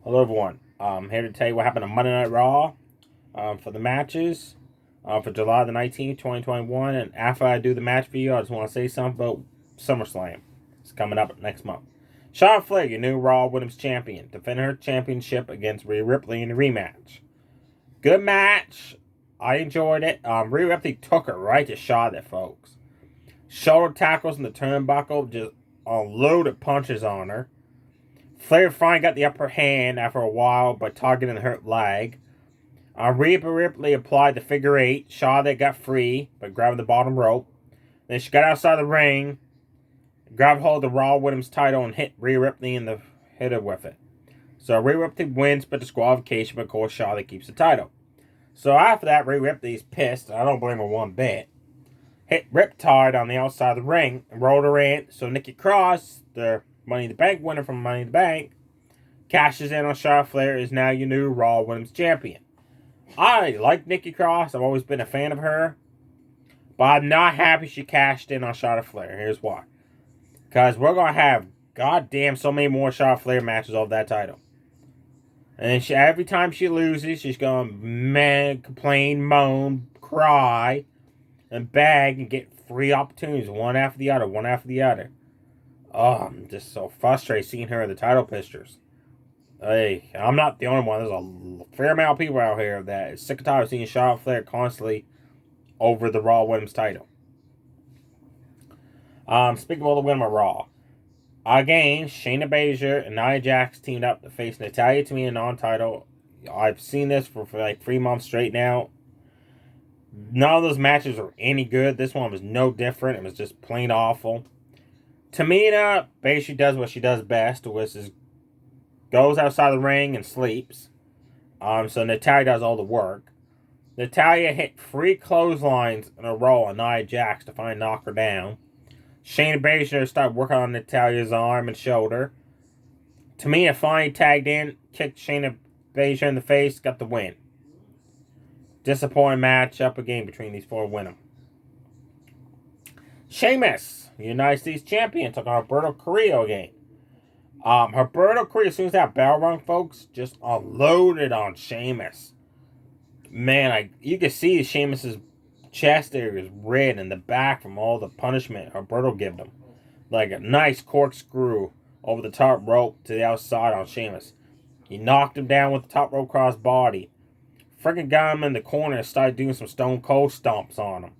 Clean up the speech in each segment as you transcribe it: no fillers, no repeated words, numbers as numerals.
Hello, everyone. I'm here to tell you what happened on Monday Night Raw for the matches for July the 19th, 2021. And after I do the match video, I just want to say something about SummerSlam. It's coming up next month. Charlotte Flair, your new Raw Women's Champion, defending her championship against Rhea Ripley in the rematch. Good match. I enjoyed it. Rhea Ripley took her right to Charlotte, folks. Shoulder tackles in the turnbuckle, just unloaded punches on her. Flair finally got the upper hand after a while by targeting her leg. Rhea Ripley applied the figure eight. Charlotte got free by grabbing the bottom rope. Then she got outside the ring, grabbed hold of the Raw Women's title, and hit Rhea Ripley in the head with it. So Rhea Ripley wins by disqualification, but of course Charlotte keeps the title. So after that, Rhea Ripley's pissed, and I don't blame her one bit. Hit Riptide on the outside of the ring and rolled her in. So Nikki Cross, the Money in the Bank winner from Money in the Bank, cashes in on Charlotte Flair, is now your new Raw Women's Champion. I like Nikki Cross. I've always been a fan of her. But I'm not happy she cashed in on Charlotte Flair. Here's why. Because we're going to have goddamn so many more Charlotte Flair matches of that title. And every time she loses, she's going to complain, moan, cry, and beg and get free opportunities one after the other, one after the other. Oh, I'm just so frustrated seeing her in the title pictures. Hey, I'm not the only one. There's a fair amount of people out here that is sick and tired of seeing Charlotte Flair constantly over the Raw Women's title. Speaking of the women of Raw, again, Shayna Baszler and Nia Jax teamed up to face Natalya Tamina non-title. I've seen this for like 3 months straight now. None of those matches are any good. This one was no different. It was just plain awful. Tamina basically does what she does best, which is goes outside the ring and sleeps. So Natalya does all the work. Natalya hit 3 clotheslines in a row on Nia Jax to finally knock her down. Shayna Baszler started working on Natalya's arm and shoulder. Tamina finally tagged in, kicked Shayna Baszler in the face, got the win. Disappointing match up again between these 4 women. Sheamus, United States Champion, took on Roberto Carrillo again. Roberto Carrillo, as soon as that bell rung, folks, just unloaded on Sheamus. Man, you can see Sheamus's chest area is red in the back from all the punishment Roberto gave him. Like a nice corkscrew over the top rope to the outside on Sheamus. He knocked him down with the top rope cross body. Freaking got him in the corner and started doing some Stone Cold stomps on him.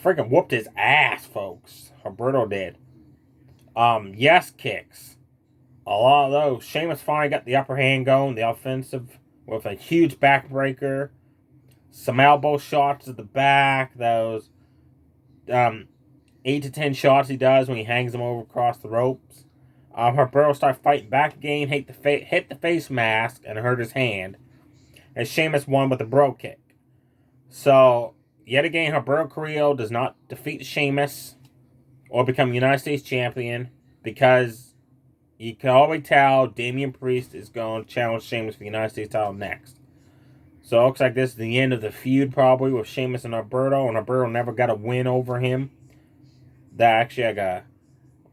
Freaking whooped his ass, folks. Roberto did. Yes kicks. A lot of those. Sheamus finally got the upper hand going, the offensive, with a huge backbreaker. Some elbow shots at the back. Those 8 to 10 shots he does when he hangs them over across the ropes. Roberto started fighting back again, hit the face mask, and hurt his hand. And Sheamus won with a bro kick. So, yet again, Roberto Carrillo does not defeat Sheamus or become United States Champion because you can already tell Damian Priest is going to challenge Sheamus for the United States title next. So it looks like this is the end of the feud probably with Sheamus and Roberto never got a win over him. That actually got a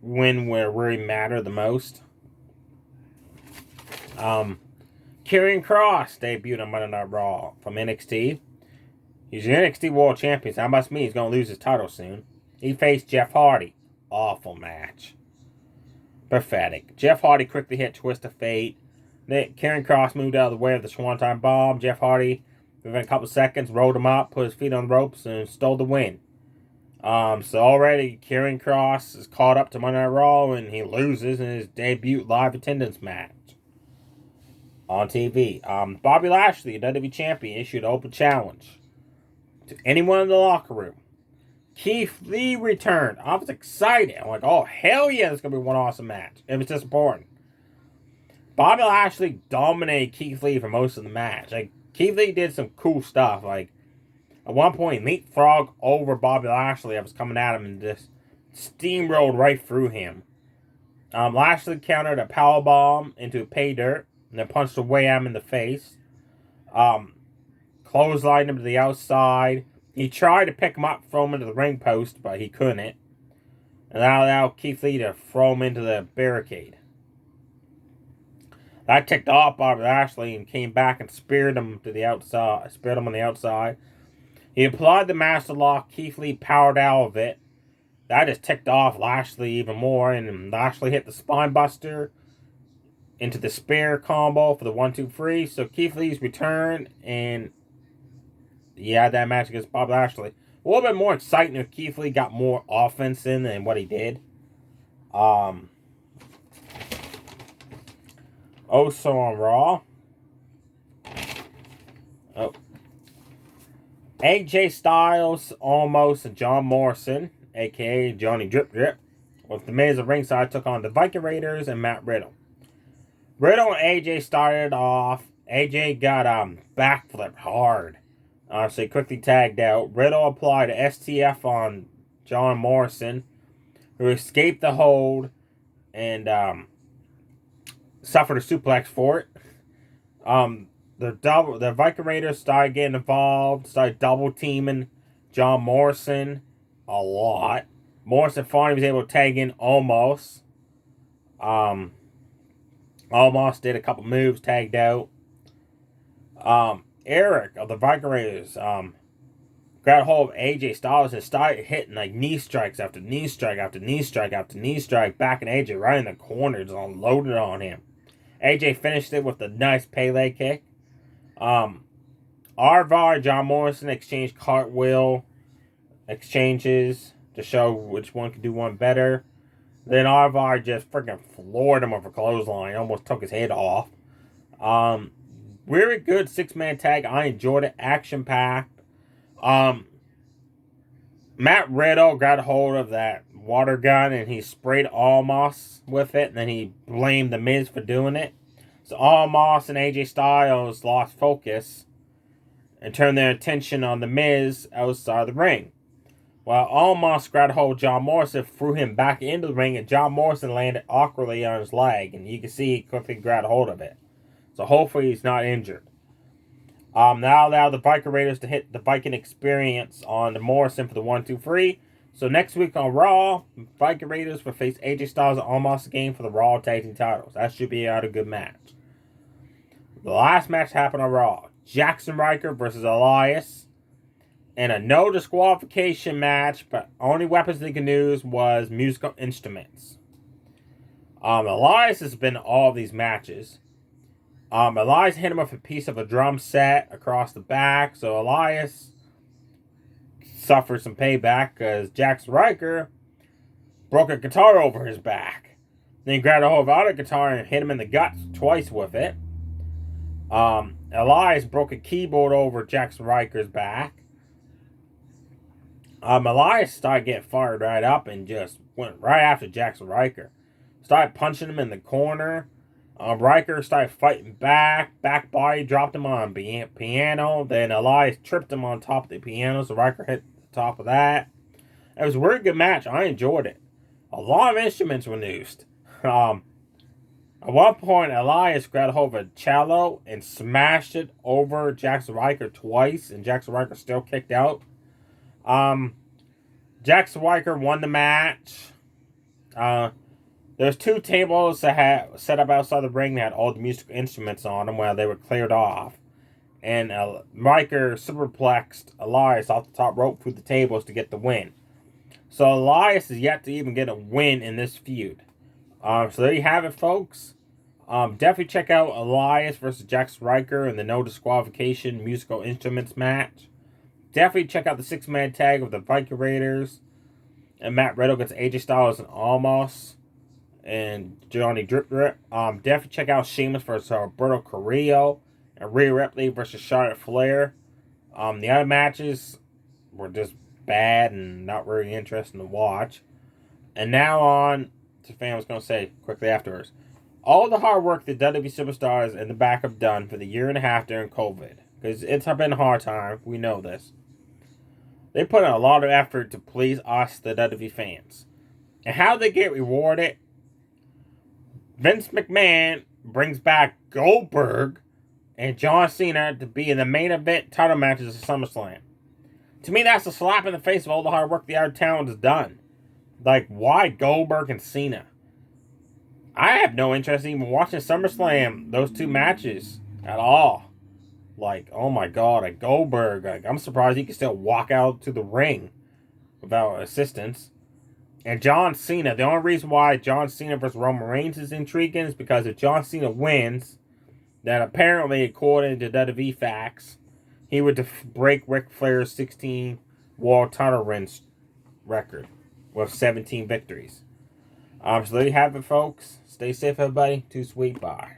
win where it really mattered the most. Karrion Kross debuted on Monday Night Raw from NXT. He's the NXT World Champion. So that must mean he's going to lose his title soon. He faced Jeff Hardy. Awful match. Pathetic. Jeff Hardy quickly hit Twist of Fate. Karrion Kross moved out of the way of the Swanton Bomb. Jeff Hardy, within a couple seconds, rolled him up, put his feet on the ropes, and stole the win. So already, Karrion Kross is caught up to Monday Night Raw, and he loses in his debut live attendance match on TV. Bobby Lashley, WWE Champion, issued an open challenge to anyone in the locker room. Keith Lee returned. I was excited. I'm like, oh, hell yeah, this is going to be one awesome match. It was disappointing. Bobby Lashley dominated Keith Lee for most of the match. Like, Keith Lee did some cool stuff. Like, at one point, leapfrog over Bobby Lashley. I was coming at him and just steamrolled right through him. Lashley countered a powerbomb into a pay dirt and then punched away at him in the face. Clotheslined him to the outside. He tried to pick him up, throw him into the ring post, but he couldn't. And that allowed Keith Lee to throw him into the barricade. That ticked off Bobby Lashley and came back and speared him to the outside. Speared him on the outside. He applied the Master Lock. Keith Lee powered out of it. That just ticked off Lashley even more, and Lashley hit the Spine Buster into the spear combo for the 1-2-3. So Keith Lee's return, and yeah, that match against Bob Lashley. A little bit more exciting if Keith Lee got more offense in than what he did. Also on Raw. Oh. AJ Styles, Almost, and John Morrison, a.k.a. Johnny Drip Drip, with The Miz at ringside, took on the Viking Raiders and Matt Riddle. Riddle and AJ started off. AJ got backflip hard. So he quickly tagged out. Riddle applied a STF on John Morrison, who escaped the hold and suffered a suplex for it. The Viking Raiders started getting involved, started double teaming John Morrison a lot. Morrison finally was able to tag in Almost. Almost did a couple moves, tagged out. Eric of the Viking Raiders got a hold of AJ Styles and started hitting like knee strikes after knee strike after knee strike after knee strike, backing AJ right in the corner, just unloaded on him. AJ finished it with a nice Pele kick. Arvar and John Morrison exchanged cartwheel exchanges to show which one could do one better. Then Arvar just freaking floored him with a clothesline, almost took his head off. Really good 6-man tag. I enjoyed it. Action-packed. Matt Riddle got a hold of that water gun and he sprayed Almost with it. And then he blamed The Miz for doing it. So Almost and AJ Styles lost focus and turned their attention on The Miz outside the ring. While Almost grabbed hold of John Morrison, threw him back into the ring, and John Morrison landed awkwardly on his leg. And you can see he quickly grabbed hold of it. So hopefully he's not injured. Now allow the Viking Raiders to hit the Viking Experience on the Morrison for the 1-2-3. So next week on Raw, Viking Raiders will face AJ Styles and Almost again for the Raw Tag Team titles. That should be a good match. The last match happened on Raw. Jackson Ryker versus Elias. And a no disqualification match, but only weapons they can use was musical instruments. Elias has been in all of these matches. Elias hit him with a piece of a drum set across the back, so Elias suffered some payback because Jackson Ryker broke a guitar over his back. Then he grabbed a hold of other guitar and hit him in the guts twice with it. Elias broke a keyboard over Jackson Ryker's back. Elias started getting fired right up and just went right after Jackson Ryker. Started punching him in the corner. Ryker started fighting back body, dropped him on piano. Then Elias tripped him on top of the piano, so Ryker hit the top of that. It was a really good match. I enjoyed it. A lot of instruments were used. At one point, Elias grabbed a hold of a cello and smashed it over Jackson Ryker twice, and Jackson Ryker still kicked out. Jackson Ryker won the match. There's 2 tables that had set up outside the ring that had all the musical instruments on them while they were cleared off. And Ryker superplexed Elias off the top rope through the tables to get the win. So Elias is yet to even get a win in this feud. So there you have it, folks. Definitely check out Elias versus Jackson Ryker in the no disqualification musical instruments match. Definitely check out the 6-man tag of the Viking Raiders and Matt Riddle against AJ Styles and Almost and Johnny Drip Drip. Definitely check out Sheamus versus Alberto Carrillo and Rhea Ripley versus Charlotte Flair. The other matches were just bad and not really interesting to watch. And now on to fan was going to say quickly afterwards. All the hard work the WWE superstars in the back have done for the year and a half during COVID. Because it's been a hard time. We know this. They put in a lot of effort to please us, the WWE fans. And how they get rewarded? Vince McMahon brings back Goldberg and John Cena to be in the main event title matches of SummerSlam. To me, that's a slap in the face of all the hard work the other talent has done. Like, why Goldberg and Cena? I have no interest in even watching SummerSlam, those two matches, at all. Like, oh my god, a Goldberg. Like, I'm surprised he can still walk out to the ring without assistance. And John Cena, the only reason why John Cena versus Roman Reigns is intriguing is because if John Cena wins, then apparently, according to WWE facts, he would break Ric Flair's 16 world title wins record with 17 victories. So there you have it, folks. Stay safe, everybody. Too sweet. Bye.